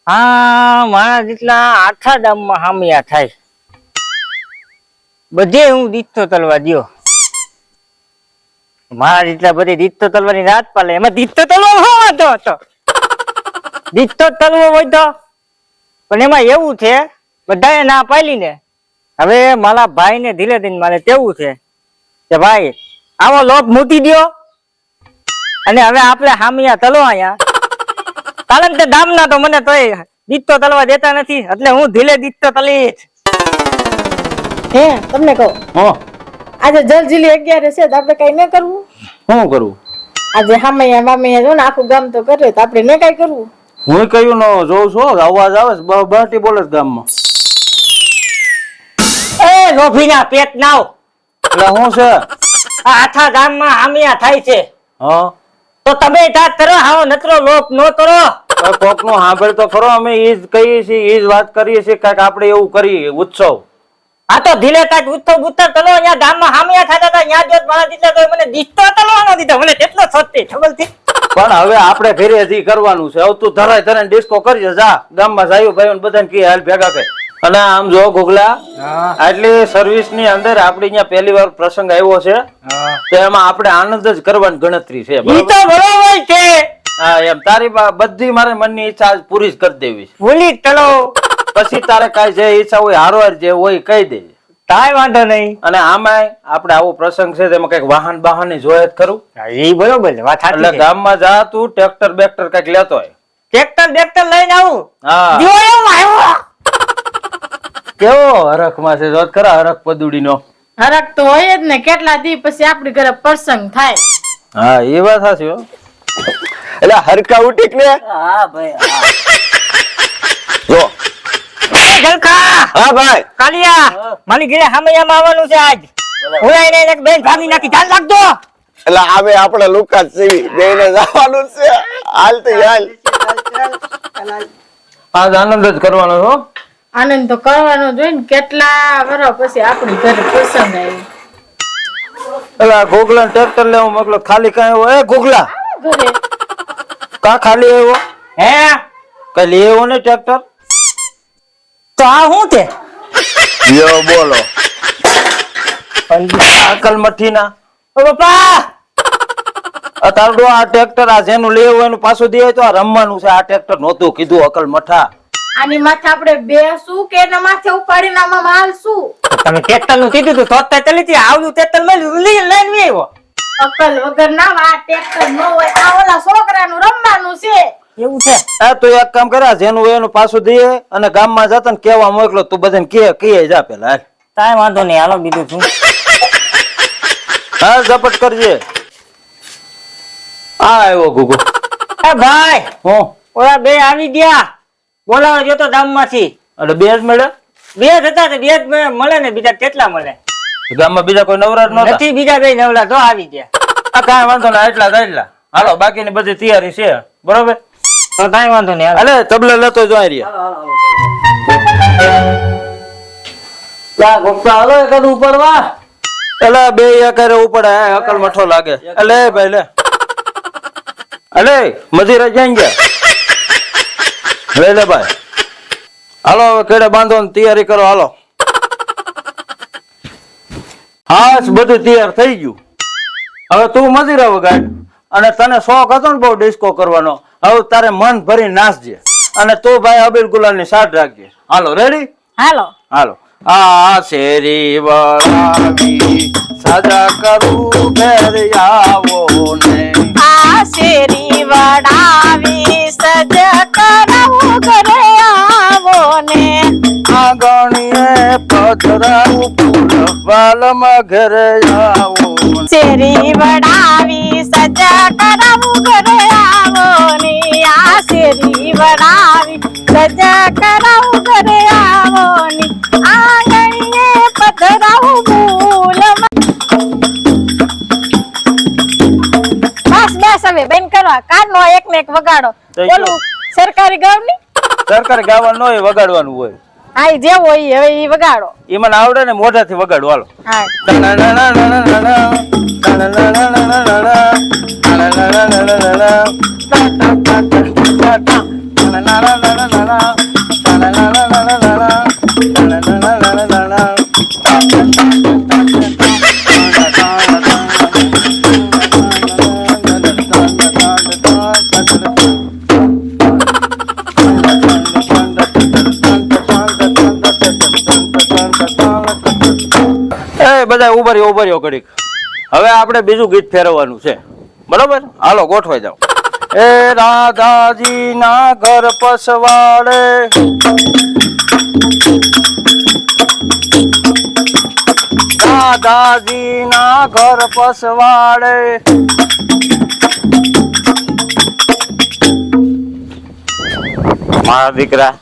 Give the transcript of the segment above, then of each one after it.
હા, મારા જેટલા આખા ગામમાં હામિયા થાય. બધે હું દીઠો તલવા દ્યો. મારા જેટલા બધે દીઠો તલવાની રાત પાલે. એમાં દીઠો તલવો શું વાંધો હતો? દીઠો તલવો હોય તો. પણ એમાં એવું છે, બધાએ ના પાડી ને. હવે મારા ભાઈ ને ધીરે ધીરે મારે કેવું છે કે ભાઈ આવો લોભ મૂકી દ્યો અને હવે આપણે હામિયા તલો અહીંયા. કારણ કે ગામના તો મને તોય દીઠો તલવા દેતા નથી, એટલે હું ધીરે દીઠો તલીશ. હે તમને કહું, હો આજે જલજીલી 11 છે તો આપણે કઈ ન કરવું? શું કરું? આજે હામૈયા મામૈયા જો ને આખું ગામ તો કરે તો આપણે ન કઈ કરવું? હું કયું ન જોઉં છું, અવાજ આવે છે, બહાટી બોલે છે ગામમાં. એ લોભીના પેટ નાવ, એટલે શું છે? આ આખા ગામમાં હામિયા થાય છે હા, તો તમે તાત કરો, આવો નતરો લોભ નો કરો. કોક નું સાંભળ તો ખરો. અમે ઈ જ કહીએ છીએ, ઈ જ વાત કરીએ છીએ, કાંઈક આપણે એવું કરીએ ઉત્સવ. આ તો ધીરે કાંઈક ઉત્સવ ઉત્સવ તલો અહીંયા ગામમાં હામિયા થતા હતા. ત્યાં જોત મારા દીકરા તો મને દીઠો તલવાનો દીધો. મને કેટલો છોડતી ખબર છે. પણ હવે આપણે ઘરે હજી કરવાનું છે. હવે તું ધરાય ધરાય ડિસ્કો કરી જા. ગામમાં જાયું ભાઈઓ બધાને કે હાલ ભેગા કર. અને આમ જો ગોગલા, આટલી સર્વિસ ની અંદર આપણે અહીંયા પહેલી વાર પ્રસંગ આવ્યો છે, તો એમાં આપણે આનંદ જ કરવાની ગણતરી છે. ઈ તો બરોબર છે. હા, એમ તારી બધી મારે મનની ઈચ્છા આજ પૂરી જ કરી દેવી છે. ભૂલી તલો પછી તારે કાંઈ જે ઈચ્છા હોય હારવાર જે હોય કહી દે. કાંઈ વાંધો નહીં. અને આમાં આપણે આવો પ્રસંગ છે તેમાં કઈક વાહન બહાન જોયે જ ખરું. એ બરોબર છે, વાત સાચી એટલે છે. ગામમાં જા તું ટ્રેક્ટર બેક્ટર કઈક લેતો હોય. ટ્રેક્ટર બેક્ટર લઈને આવું. હા, જો એમ આવ્યો. કેવો હરખ માં છે જોત ખરા, હરખ પદુડી નો. હરક તો હોય જ ને, કેટલા દી પછી આપણી ઘરે પ્રસંગ થાય. હા, એ વાત સાચી હો. એટલે હરકા ઉટીક ને હા ભાઈ, જો. એ ગલખા, હા ભાઈ, કાલિયા, મારી ઘરે હામૈયામાં આવવાનું છે આજ. ઓલાઈને એક બેન ભાગી નાખી, ધ્યાન રાખજો. એટલે આવે આપણે લુકા સીવી દેઈને જવાનું છે. હાલ તો હાલ. આજ આનંદ જ કરવાનો છો. આનંદ તો કરવાનો જોઈએ ને, કેટલા વર્ષ પછી આપણી ઘરે પ્રસંગ આવ્યો. એટલે ગોગલા ટ્રેક્ટર લેવું મોકલો. ખાલી કઈ હોય? એ ગોગલા, ઘરે કા ખાલી આવ્યો? હે કઈ લેવો ને ટ્રેક્ટર? તો આ શું છે? યો બોલો. અકલ મઠી ના ઓ બાપા, તારડો આ ટ્રેક્ટર આ જેનું લેવું એનું પાછું દે તો આ રમવાનું છે. આ ટ્રેક્ટર નહોતું કીધું અકલ મઠા. આની માથે આપણે બેસું કે એના માથે ઉપાડીને આમાં માલશું? તમે ટ્રેક્ટર નું કીધું તું તો જ ચાલી હતી. આવડું ટ્રેક્ટર લઈને આવ્યો. અકલ વગર ના આ ટ્રેક્ટર ન હોય. આ ઓલા છોકરાનું રમવાનું છે. એવું છે? આ તો એક કામ કરે, જેનું હોય એનું પાછું દે અને ગામમાં જતા ને કેવા મોકલો. તું બધાને કે જા પેલા હાલ. કાંઈ વાંધો નહીં, હાલો બીજું શું. હા, ઝપટ કરજે. આ આવ્યો ગુગુ. એ ભાઈ, હું ઓલા બે આવી ગયા. બોલાવા જતો ગામમાંથી. એટલે બે જ મળે? બે જ હતા તો બે જ મળે ને, બીજા કેટલા મળે? ગામમાં બીજા કોઈ નવરા જ નહોતા? નથી, બીજા બે નવલા તો આવી ગયા. આ કાંઈ વાંધો નહીં, એટલા હાલો. બાકીની બધી તૈયારી છે બરોબર. તો કાંઈ વાંધો નહીં, હાલો. અલે તબલે લેતો જો રહ્યા ગોપા હાલો એકાદ ઉપડવા. એટલે બે એકારે ઉપડે અકલ મઠો લાગે. એટલે ભાઈ લે, અલે મજીરા જાય ગયા. લે ભાઈ, હાલો હવે કેડે બાંધો ને તૈયારી કરો. હાલો, હા બધું તૈયાર થઈ ગયું. હવે તું મજીરા વગાડ અને તને શોખ હતો ને બહુ ડિસ્કો કરવાનો, હવે તારે મન ભરી નાચજે. અને તું ભાઈ અબીલ ગુલાલ ની સાથ રાખજે. હાલો, રેડી? હાલો હાલો. આ શેરી વળાવી સજા કરું ઘેર આવો ને. આ શેરી વડાવી સજ કરાવું ઘરે આવો ને. આંગણીએ પધરાવું ફૂલ વાલમાં ઘરે આવો. શેરી વડાવી સજ કરાવું ઘરે આવો ને. આ શેરી વડાવી સજ કરાવું ઘરે આવો ને. આંગણીએ પધરાવું ફૂલમાં. બસ બસ, હવે બેન કરવા કાનો એક ને એક વગાડો. બોલું સરકારી ગાવની સરકારી ગાવાનું હોય, વગાડવાનું હોય. હા, ઈ જેવો ઈ હવે ઈ વગાડો. એ મને આવડે ને મોઢાથી વગાડવું. હાલો. હા, એ બધા ઉભા રહ્યો ઘડીક. હવે આપણે બીજું ગીત ફેરવવાનું છે, બરોબર? હાલો ગોઠવાઈ જાઓ. એ રાધાજી ના ઘર પસવાડે રાધાજી ના ઘર પસવાડે મારા દીકરા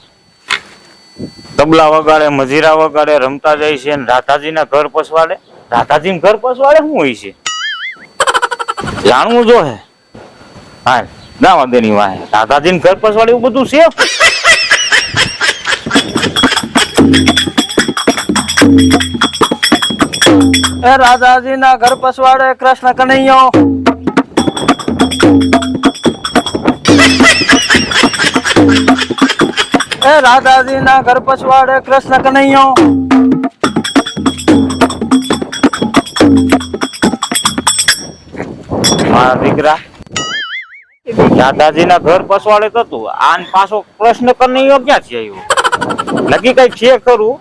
તબલા વગાડે, મજીરા વગાડે, રમતા જાય છે ને રાધાજી ના ઘર પસવાડે. રાધાજી ઘર પસવાડે શું હોય છે જાણવું જો હે. હા ના વાંધો નહીં, વાહ રાધાજી ઘર પસવાડે એવું બધું છે. એ રાધાજી ના ઘર પસવાડે કૃષ્ણ કનૈયો એ રાધાજી ના ઘર પસવાડે કૃષ્ણ કનૈયો મારા દીકરા દાદાજી ના ઘર પસવાડે તો તું આન પાછો પ્રશ્ન કનૈયો ક્યાં છે આવ્યો? નક્કી કઈ છે ખરું?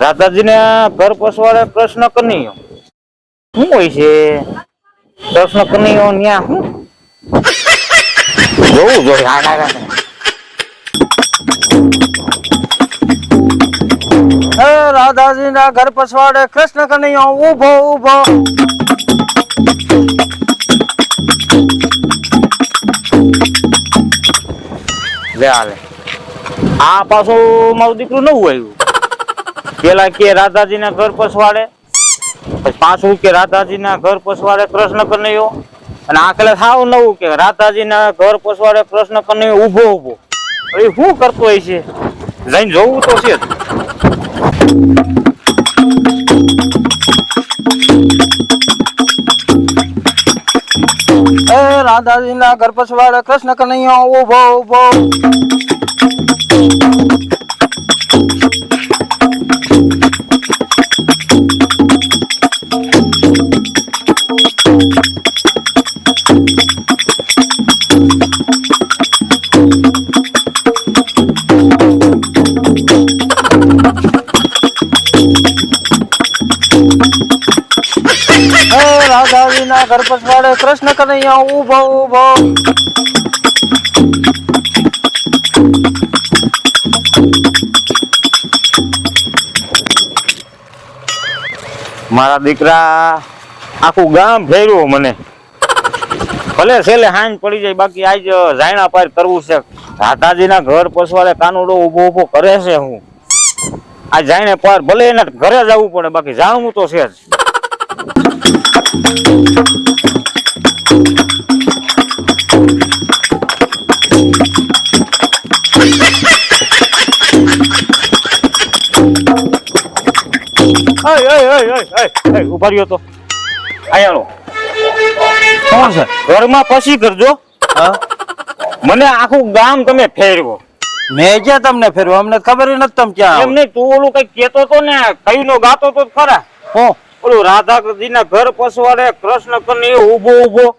દાદાજી ના ઘર પસવાડે કૃષ્ણ કનૈયો શું હોય છે? કૃષ્ણ કનૈયો ન્યા શું જોવું જોઈએ. રાધાજી ના ઘર પસવાડે કૃષ્ણ કનૈયો ઉભો ઉભો લે હાલે. આ પાછું મારું દીકરું નવું આવ્યું. પેલા કે રાધાજી ના ઘર પસવાડે, પછી પાછું કે રાધાજી ના ઘર પસવાડે કૃષ્ણ કનૈયો, અને આખલે સાવ નવું કે રાધાજી ના ઘર પસવાડે કૃષ્ણ કનૈયો ઉભો ઉભો. એ શું કરતો હોય છે? જઈને જોવું તો છે જ. એ રાધાજી ના ઘર પસવાડે કૃષ્ણ કનૈયો ઉભો ઉભો. રાધાજી ના ઘર પસવાડે કૃષ્ણ કનૈયા ઉભો ઉભો. મારા દીકરા આખું ગામ ફેર્યું મને. ભલે છેલ્લે હાંજ પડી જાય, બાકી આજ જાયણા પાર કરવું છે. રાધાજી ના ઘર પસવાડે કાનુડો ઉભો ઉભો કરે છે. હું આ જાયણે પાર ભલે એના ઘરે જવું પડે, બાકી જાણવું તો છે જ. ઉભા રહ્યો તો આયાલો કોણ છે? ઘરમાં પછી કરજો. મને આખું ગામ તમે ફેરવો. મેં ક્યાં તમને ફેરવો? અમને ખબર નથી તમે ક્યાં. એમ નહીં, તું ઓલું કઈ કેતો તો ને, કયું નો ગાતો તો ખરા. ઓલું રાધાજી ના ઘર પસવાડે કૃષ્ણ કનૈયો ઉભો ઉભો.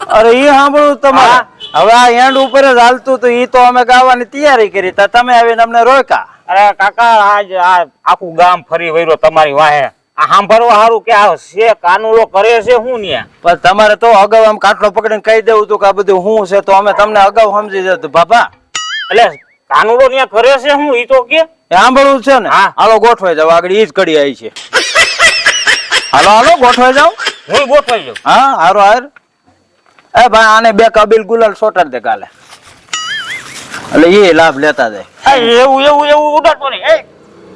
અરે એ સાંભળું તમારે. હવે આ એન્ડ ઉપર જ હાલતું તો ઈ તો અમે ગાવાની તૈયારી કરી, તો તમે આવીને અમને રોક્યા. અરે કાકા આજ આ આખું ગામ ફરી વળ્યો તમારી વાહે. આ સાંભળવા સારું કે આ છે કાનુડો કરે છે શું ન્યા? પણ તમારે તો અગાઉ આમ કાટલો પકડીને કહી દેવું હતું કે આ બધું શું છે, તો અમે તમને અગાઉ સમજી જતું બાપા. એટલે કાનુડો ન્યા કરે છે શું ઈ તો કે સાંભળવું છે ને? હાલો ગોઠવાઈ જાવ, આગળ ઈ જ કડી આવી છે. હાલો હાલો ગોઠવાઈ જાવ. હું ગોઠવાઈ જાઉં. હા હારો હાર. એ ભાઈ આને બે કબીલ ગુલાલ સોટાડ દે કાલે, એટલે એ લાભ લેતા જાય. એવું એવું એવું ઉડાડતો નહીં.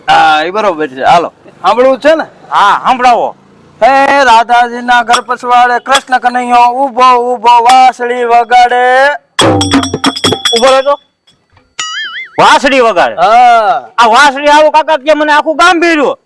હા એ બરોબર છે. હાલો સાંભળવું છે ને? હા સંભળાવો. હે રાધાજી ના ઘર પસવાડે કૃષ્ણ કનૈયો ઉભો ઉભો વાંસળી વગાડે. ઉભો રહેજો. વાંસળી વગાડે? હા આ વાંસળી આવું કાકા કે મને આખું ગામ ભેર્યું.